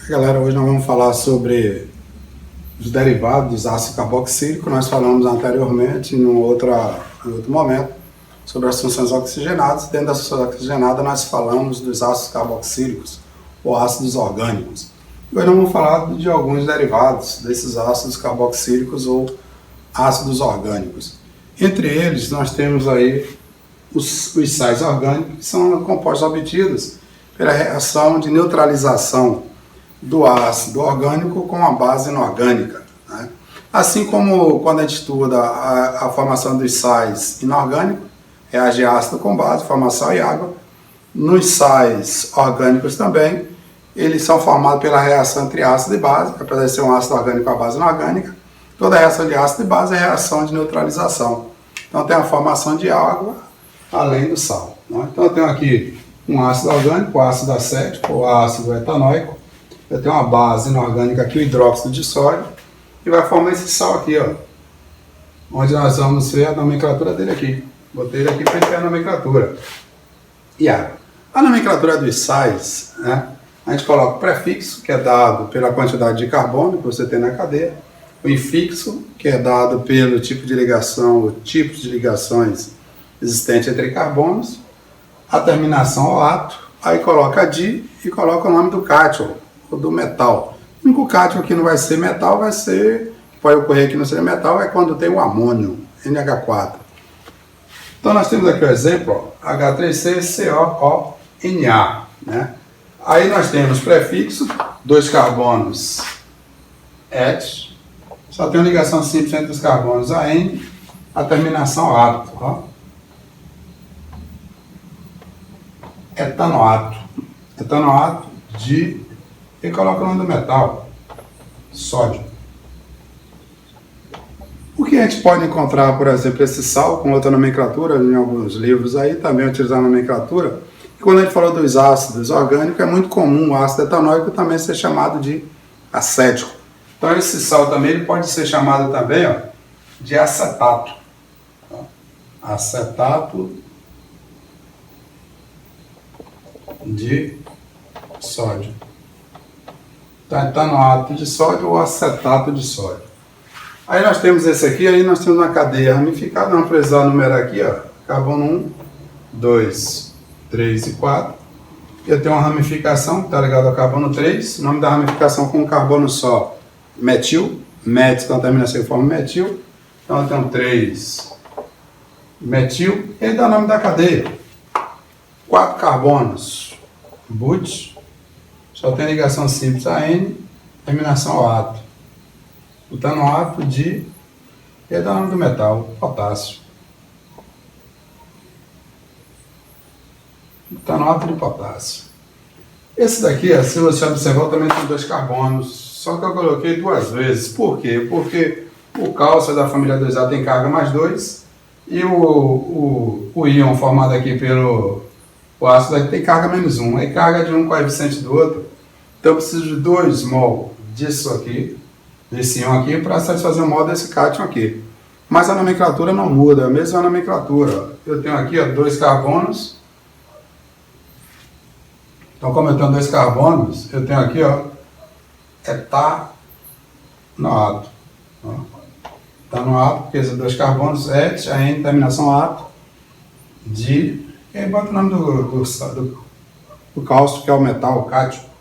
Galera, hoje nós vamos falar sobre os derivados dos ácidos carboxílicos. Nós falamos anteriormente, em outro momento, sobre as funções oxigenadas. Dentro das funções oxigenadas, nós falamos dos ácidos carboxílicos, ou ácidos orgânicos. E hoje nós vamos falar de alguns derivados desses ácidos carboxílicos ou ácidos orgânicos. Entre eles, nós temos aí os sais orgânicos, que são compostos obtidos pela reação de neutralização do ácido orgânico com a base inorgânica, né? Assim como quando a gente estuda a formação dos sais inorgânicos, reage ácido com base, formação e água. Nos sais orgânicos também, eles são formados pela reação entre ácido e base, apesar de ser um ácido orgânico com a base inorgânica. Toda reação de ácido e base é reação de neutralização. Então tem a formação de água além do sal, né? Então eu tenho aqui um ácido orgânico, o ácido acético ou ácido etanóico. Eu tenho uma base inorgânica aqui, o hidróxido de sódio, e vai formar esse sal aqui, ó, onde nós vamos ver a nomenclatura dele aqui. Botei ele aqui para ele ter a nomenclatura. E água. A nomenclatura dos sais, né, a gente coloca o prefixo, que é dado pela quantidade de carbono que você tem na cadeia, o infixo, que é dado pelo tipo de ligação, o tipo de ligações existente entre carbonos, a terminação ao ato, aí coloca a di e coloca o nome do cátion, ou do metal. O único cátion que não vai ser metal, vai ser, que pode ocorrer que não seja metal, é quando tem o amônio, NH4. Então nós temos aqui o exemplo, ó, H3CCOONA, né? Aí nós temos prefixo, 2 carbonos et, só tem uma ligação simples entre os carbonos AN, a terminação ato, ó. Etanoato. Etanoato de... e coloca o nome do metal, sódio. O que a gente pode encontrar, por exemplo, esse sal com outra nomenclatura, em alguns livros aí, também utilizar a nomenclatura. E quando a gente falou dos ácidos orgânicos, é muito comum o ácido etanóico também ser chamado de acético. Então esse sal também ele pode ser chamado também, ó, de acetato. Acetato de sódio. Então, etanoato de sódio ou acetato de sódio. Aí nós temos esse aqui, aí nós temos uma cadeia ramificada, vamos precisar numerar aqui, ó, carbono 1, 2, 3 e 4. Eu tenho uma ramificação que está ligada ao carbono 3, o nome da ramificação com um carbono só, metil, met, então terminação em forma metil. Então eu tenho 3 metil, e aí dá o nome da cadeia. 4 carbonos, but, só tem ligação simples a N, terminação ao ato. Butanoato de, e dá o nome do metal, potássio. Butanoato de potássio. Esse daqui, se você observar, também tem 2 carbonos, só que eu coloquei 2 vezes. Por quê? Porque o cálcio da família 2A tem carga mais 2, e o íon formado aqui pelo ácido aqui tem carga menos 1, aí carga de um coeficiente do outro. Então eu preciso de 2 mol disso aqui, desse íon aqui, para satisfazer o mol desse cátion aqui. Mas a nomenclatura não muda, é a mesma nomenclatura. Eu tenho aqui, ó, 2 carbonos. Então, como eu tenho 2 carbonos, eu tenho aqui, ó, etanoato. Etanoato, porque esses 2 carbonos, et, a N, terminação ato, de, e aí bota o nome do cálcio, que é o metal, o cátion.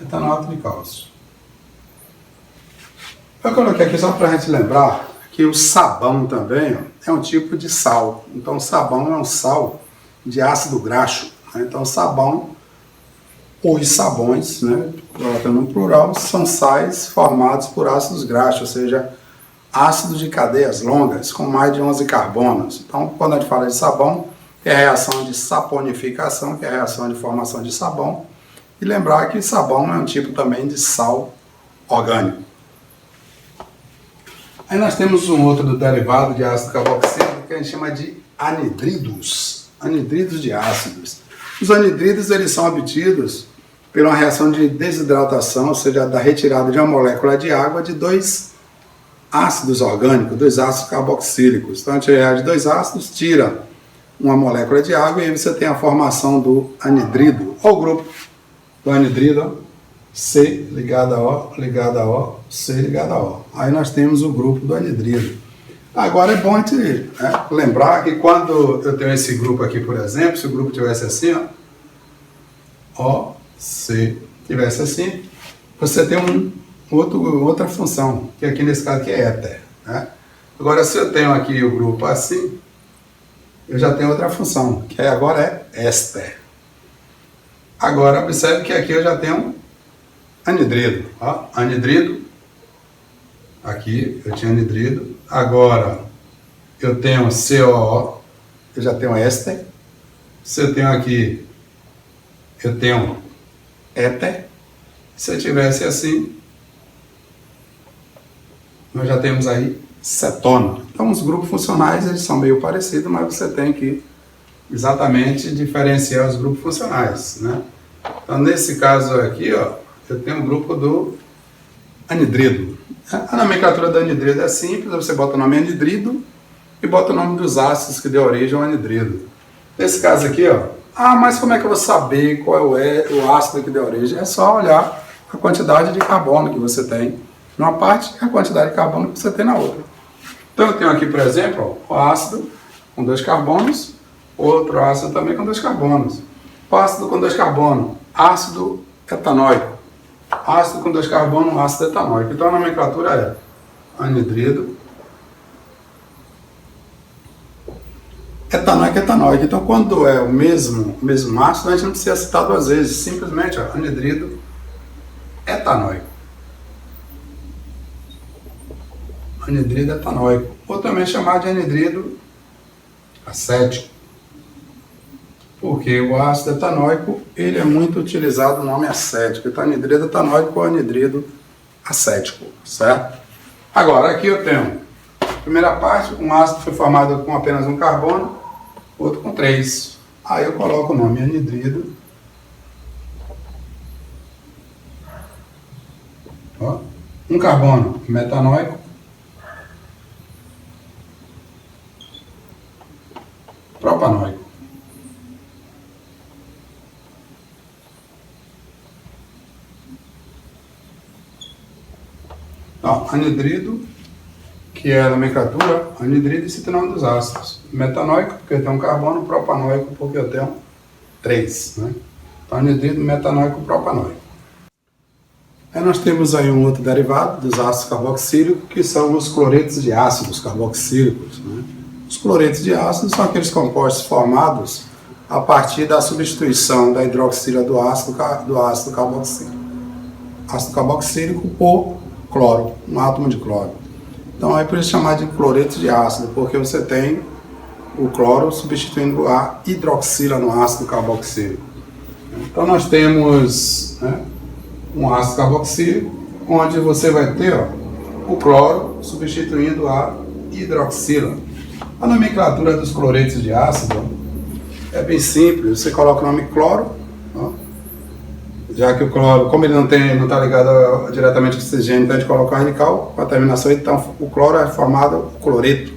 Etanoato de cálcio. Eu coloquei aqui só para a gente lembrar que o sabão também, ó, é um tipo de sal. Então, o sabão é um sal de ácido graxo, né? Então, sabão, os sabões, né, colocando no plural, são sais formados por ácidos graxos, ou seja, ácidos de cadeias longas com mais de 11 carbonos. Então, quando a gente fala de sabão, é a reação de saponificação, que é a reação de formação de sabão. E lembrar que sabão é um tipo também de sal orgânico. Aí nós temos um outro derivado de ácido carboxílico que a gente chama de anidridos. Anidridos de ácidos. Os anidridos eles são obtidos por uma reação de desidratação, ou seja, da retirada de uma molécula de água de 2 ácidos orgânicos, 2 ácidos carboxílicos. Então a gente reage 2 ácidos, tira uma molécula de água e aí você tem a formação do anidrido, ou grupo do anidrido, ó, C ligado a O, ligado a O, C ligado a O. Aí nós temos o grupo do anidrido. Agora é bom a gente lembrar que quando eu tenho esse grupo aqui, por exemplo, se o grupo tivesse assim, ó, O, C, tivesse assim, você tem outra função, que aqui nesse caso aqui é éter. Né? Agora, se eu tenho aqui o grupo assim, eu já tenho outra função, que agora é éster. Agora, observe que aqui eu já tenho anidrido. Ó, anidrido, aqui eu tinha anidrido. Agora, eu tenho COO, eu já tenho éster. Se eu tenho aqui, eu tenho éter. Se eu tivesse assim, nós já temos aí cetona. Então, os grupos funcionais, eles são meio parecidos, mas você tem que exatamente diferenciar os grupos funcionais, né? Então, nesse caso aqui, ó, eu tenho o grupo do anidrido. A nomenclatura do anidrido é simples, você bota o nome anidrido e bota o nome dos ácidos que deu origem ao anidrido. Nesse caso aqui, ó, mas como é que eu vou saber qual é o ácido que deu origem? É só olhar a quantidade de carbono que você tem numa parte e a quantidade de carbono que você tem na outra. Então eu tenho aqui, por exemplo, ó, o ácido com 2 carbonos, outro ácido também com 2 carbonos. O ácido com 2 carbonos, ácido etanóico. Ácido com 2 carbonos, ácido etanóico. Então a nomenclatura é anidrido, etanóico, etanóico. Então quando é o mesmo ácido, a gente não precisa citar 2 vezes. Simplesmente, ó, anidrido etanóico. Anidrido etanóico. Ou também chamado de anidrido acético. Porque o ácido etanóico, ele é muito utilizado no nome acético. Então, anidrido etanóico ou anidrido acético, certo? Agora, aqui eu tenho, primeira parte, um ácido foi formado com apenas um carbono, outro com 3. Aí eu coloco o nome anidrido. Ó, um carbono metanóico, propanóico. Então, anidrido, que é a nomenclatura, anidrido cita o nome dos ácidos. Metanóico, porque eu tenho um carbono, propanóico, porque eu tenho 3. Né? Então, anidrido, metanóico, propanóico. Aí nós temos aí um outro derivado dos ácidos carboxílicos, que são os cloretos de ácidos carboxílicos. Né? Os cloretos de ácido são aqueles compostos formados a partir da substituição da hidroxila do ácido carboxílico. Ácido carboxílico por cloro, um átomo de cloro. Então é por isso chamar de cloreto de ácido, porque você tem o cloro substituindo a hidroxila no ácido carboxílico. Então nós temos, né, um ácido carboxílico, onde você vai ter, ó, o cloro substituindo a hidroxila. A nomenclatura dos cloretos de ácido é bem simples. Você coloca o nome cloro, ó, já que o cloro, como ele não está ligado diretamente com oxigênio, então a gente coloca um radical com a terminação, então o cloro é formado cloreto,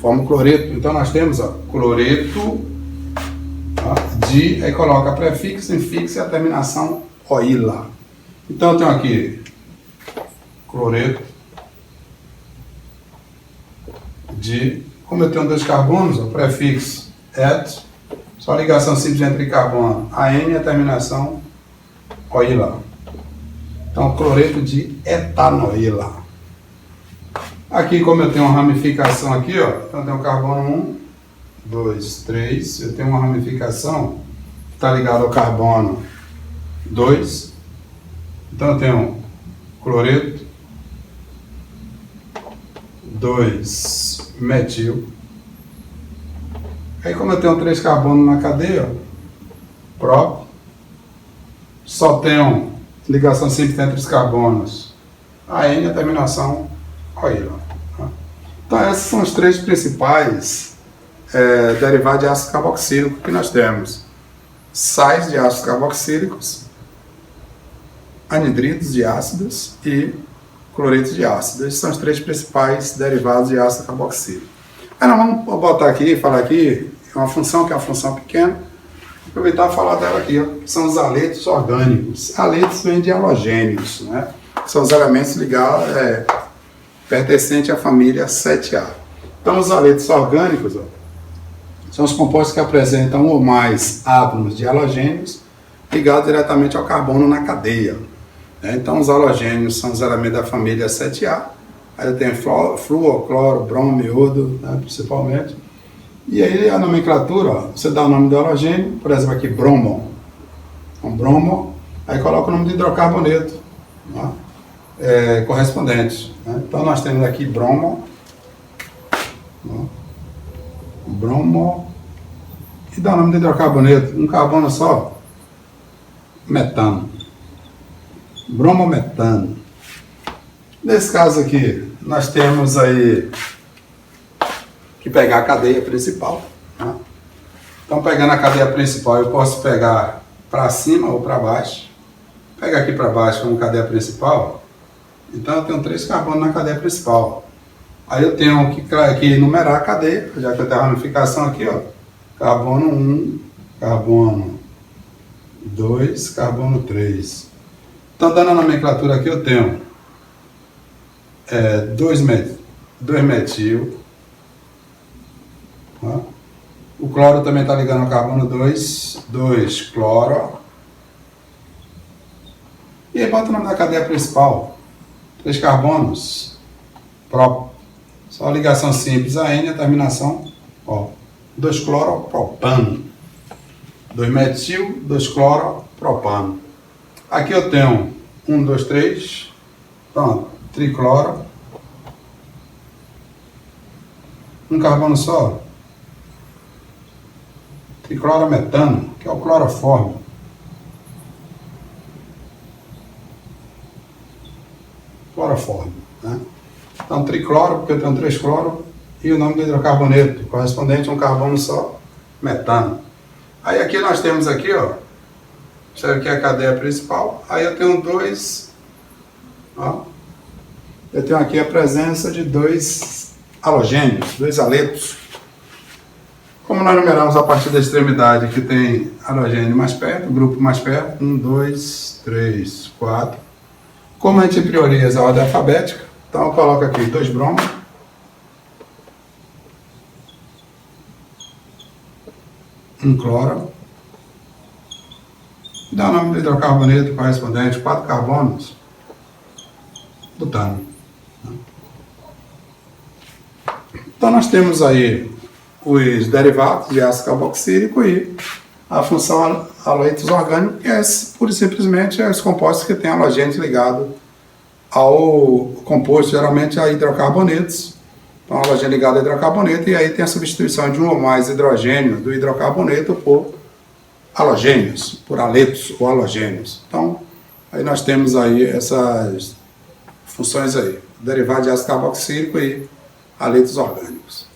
forma o cloreto. Então nós temos, ó, cloreto, ó, de, aí coloca prefixo, infixo e a terminação oila. Então eu tenho aqui cloreto de, como eu tenho 2 carbonos, o prefixo et, só ligação simples entre carbono, AN e a terminação oila. Então, cloreto de etanoila. Aqui, como eu tenho uma ramificação aqui, ó, então eu tenho carbono 1, 2, 3, eu tenho uma ramificação que está ligada ao carbono 2, então eu tenho cloreto 2 metil. Aí, como eu tenho 3 carbonos na cadeia, prop, só tenho ligação simples entre os carbonos, a N e a terminação oila. Então, esses são os 3 principais derivados de ácido carboxílico que nós temos: sais de ácidos carboxílicos, anidridos de ácidos e cloretos de ácido. Esses são os 3 principais derivados de ácido carboxílico. Aí nós vamos botar aqui, falar aqui, uma função que é uma função pequena, Aproveitar e falar dela aqui, ó, são os aletos orgânicos. Aletos vêm de halogênios, né? São os elementos ligados, pertencentes à família 7A. Então, os aletos orgânicos, ó, são os compostos que apresentam um ou mais átomos de halogênios ligados diretamente ao carbono na cadeia. Então, os halogênios são os elementos da família 7A. Aí eu tenho flúor, cloro, bromo, iodo, né, principalmente. E aí a nomenclatura, ó, você dá o nome do halogênio, por exemplo aqui, bromo. Um bromo, aí coloca o nome de hidrocarboneto, né, correspondente. Né? Então, nós temos aqui bromo, né, bromo, e dá o nome de hidrocarboneto, um carbono só, metano. Bromometano. Nesse caso aqui, nós temos aí que pegar a cadeia principal. Né? Então, pegando a cadeia principal, eu posso pegar para cima ou para baixo. Pegar aqui para baixo como cadeia principal. Então, eu tenho 3 carbonos na cadeia principal. Aí eu tenho que numerar a cadeia, já que eu tenho a ramificação aqui, ó. Carbono 1, carbono 2, carbono 3. Então, dando a nomenclatura aqui, eu tenho 2 metil. Tá? O cloro também está ligando ao carbono 2, 2 cloro. E aí bota o nome da cadeia principal. 3 carbonos. Só ligação simples a N, a terminação, ó. 2 cloro, propano. 2 metil, 2 cloro, propano. Aqui eu tenho 1, 2, 3, pronto, tricloro, um carbono só, triclorometano, que é o cloroforme. Cloroforme, né? Então, tricloro, porque eu tenho 3 cloro, e o nome do hidrocarboneto, correspondente a um carbono só, metano. Aí aqui nós temos aqui, ó, isso aqui é a cadeia principal. Aí eu tenho 2, ó, eu tenho aqui a presença de 2 halogênios, 2 aletos. Como nós numeramos a partir da extremidade que tem halogênio mais perto, o grupo mais perto, 1, 2, 3, 4. Como a gente prioriza a ordem alfabética, então eu coloco aqui 2 bromos, 1 cloro, dá o nome do hidrocarboneto correspondente, 4 carbonos, butano. Então nós temos aí os derivados de ácido carboxílico e a função haloides orgânico, que é pura e simplesmente os compostos que têm halogênios ligados ao composto, geralmente a hidrocarbonetos. Então, halogênio ligado a hidrocarboneto, e aí tem a substituição de um ou mais hidrogênios do hidrocarboneto por halogênios, por aletos ou halogênios. Então, aí nós temos aí essas funções aí, derivado de ácido carboxílico e aletos orgânicos.